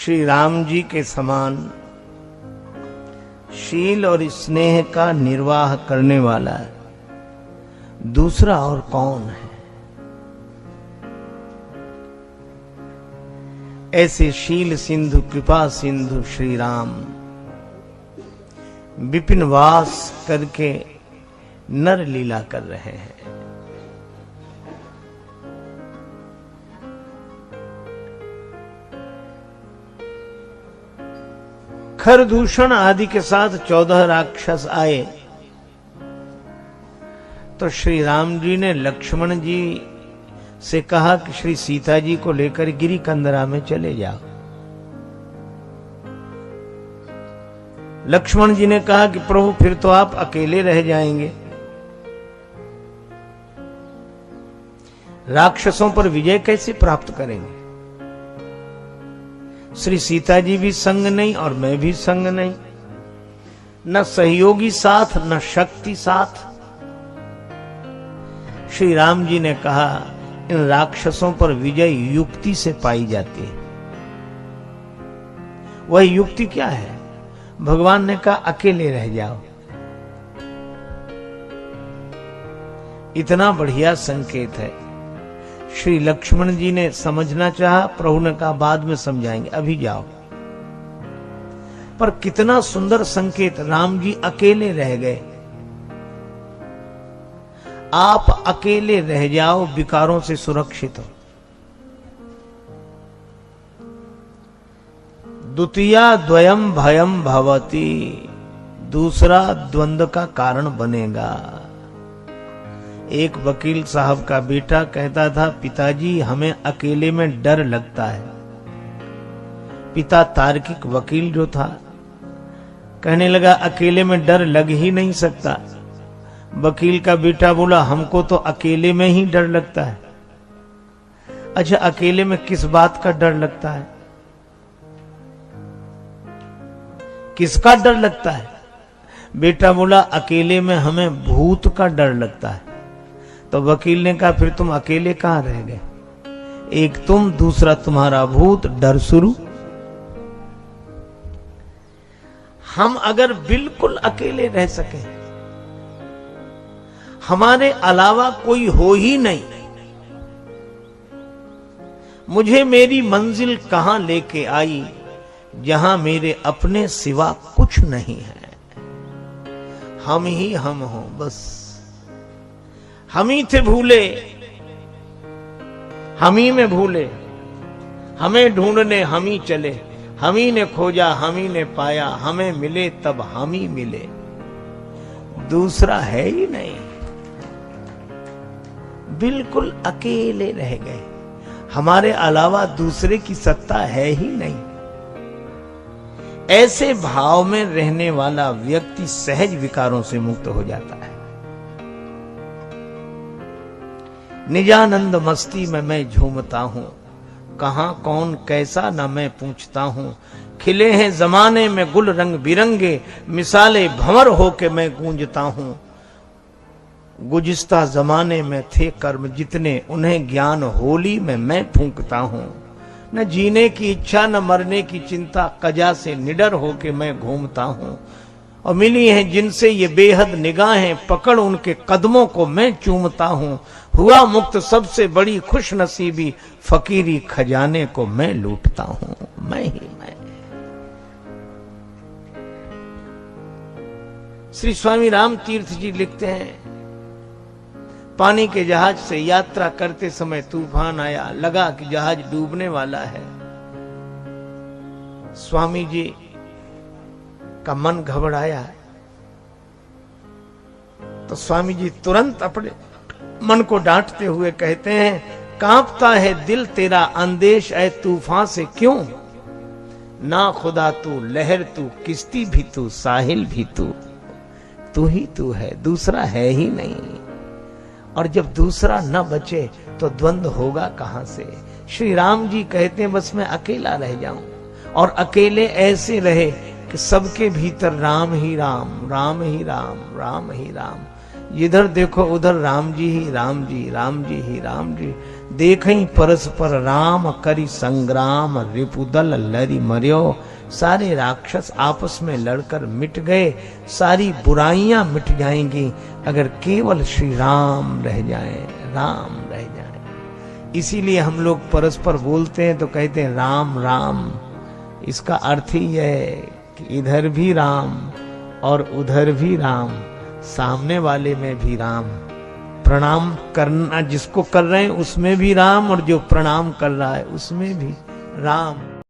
श्री राम जी के समान शील और स्नेह का निर्वाह करने वाला दूसरा और कौन है। ऐसे शील सिंधु कृपा सिंधु श्री राम विपिन वास करके नर लीला कर रहे हैं। खरदूषण आदि के साथ 14 राक्षस आए तो श्री राम जी ने लक्ष्मण जी से कहा कि श्री सीता जी को लेकर गिरी कंदरा में चले जाओ। लक्ष्मण जी ने कहा कि प्रभु फिर तो आप अकेले रह जाएंगे, राक्षसों पर विजय कैसे प्राप्त करेंगे। श्री सीता जी भी संग नहीं और मैं भी संग नहीं, न सहयोगी साथ न शक्ति साथ। श्री राम जी ने कहा इन राक्षसों पर विजय युक्ति से पाई जाती है। वह युक्ति क्या है? भगवान ने कहा अकेले रह जाओ। इतना बढ़िया संकेत है। श्री लक्ष्मण जी ने समझना चाहा, प्रभु ने कहा बाद में समझाएंगे, अभी जाओ। पर कितना सुंदर संकेत, राम जी अकेले रह गए। आप अकेले रह जाओ, विकारों से सुरक्षित हो। द्वितीया द्वयम भयम भवति, दूसरा द्वंद्व का कारण बनेगा। एक वकील साहब का बेटा कहता था, पिताजी हमें अकेले में डर लगता है। पिता तार्किक वकील जो था कहने लगा अकेले में डर लग ही नहीं सकता। वकील का बेटा बोला हमको तो अकेले में ही डर लगता है। अच्छा अकेले में किस बात का डर लगता है? किसका डर लगता है? बेटा बोला अकेले में हमें भूत का डर लगता है। तो वकील ने कहा फिर तुम अकेले कहां रह गए? एक तुम, दूसरा तुम्हारा भूत, डर शुरू। हम अगर बिल्कुल अकेले रह सके, हमारे अलावा कोई हो ही नहीं, मुझे मेरी मंजिल कहां लेके आई जहां मेरे अपने सिवा कुछ नहीं है। हम ही हम हो, बस हम ही थे भूले, हम ही में भूले, हमें ढूंढने हम ही चले, हम ही ने खोजा हम ही ने पाया, हमें मिले तब हम ही मिले, दूसरा है ही नहीं। बिल्कुल अकेले रह गए, हमारे अलावा दूसरे की सत्ता है ही नहीं। ऐसे भाव में रहने वाला व्यक्ति सहज विकारों से मुक्त हो जाता है। निजानंद मस्ती में मैं झूमता हूं, कहां कौन कैसा न मैं पूछता हूं। खिले हैं जमाने में गुल रंग बिरंगे, मिसाले भंवर होके मैं गूंजता हूं। गुज़िश्ता जमाने में थे कर्म जितने, उन्हें ज्ञान होली में मैं फूंकता हूं। न जीने की इच्छा न मरने की चिंता, कजा से निडर होके मैं घूमता हूं। और मिली हैं जिनसे ये बेहद निगाहें, पकड़ उनके कदमों को मैं चूमता हूं। हुआ मुक्त सबसे बड़ी खुश नसीबी, फकीरी खजाने को मैं लूटता हूं। मैं ही मैं। श्री स्वामी राम तीर्थ जी लिखते हैं, पानी के जहाज से यात्रा करते समय तूफान आया, लगा कि जहाज डूबने वाला है। स्वामी जी का मन घबराया, तो स्वामी जी तुरंत अपने मन को डांटते हुए कहते हैं, कांपता है दिल तेरा अंदेश ऐ तूफान से क्यों। ना खुदा तू, लहर तू, किश्ती भी तू, साहिल भी तू ही तू है, दूसरा है ही नहीं। और जब दूसरा न बचे तो द्वंद्व होगा कहां से। श्री राम जी कहते हैं बस मैं अकेला रह जाऊं, और अकेले ऐसे रहे कि सबके भीतर राम ही राम, राम ही राम, राम ही राम। जिधर देखो उधर राम जी ही राम जी, राम जी ही राम जी। देखई परस्पर राम करी संग्राम, रिपुदल लरी मर्यो। सारे राक्षस आपस में लड़कर मिट गए, सारी बुराइयां मिट जाएंगी अगर केवल श्री राम रह जाए, राम रह जाए। इसीलिए हम लोग परस्पर बोलते हैं तो कहते हैं राम राम। इसका अर्थ ही यह है कि इधर भी राम और उधर भी राम, सामने वाले में भी राम। प्रणाम करना जिसको कर रहे हैं उसमें भी राम, और जो प्रणाम कर रहा है उसमें भी राम।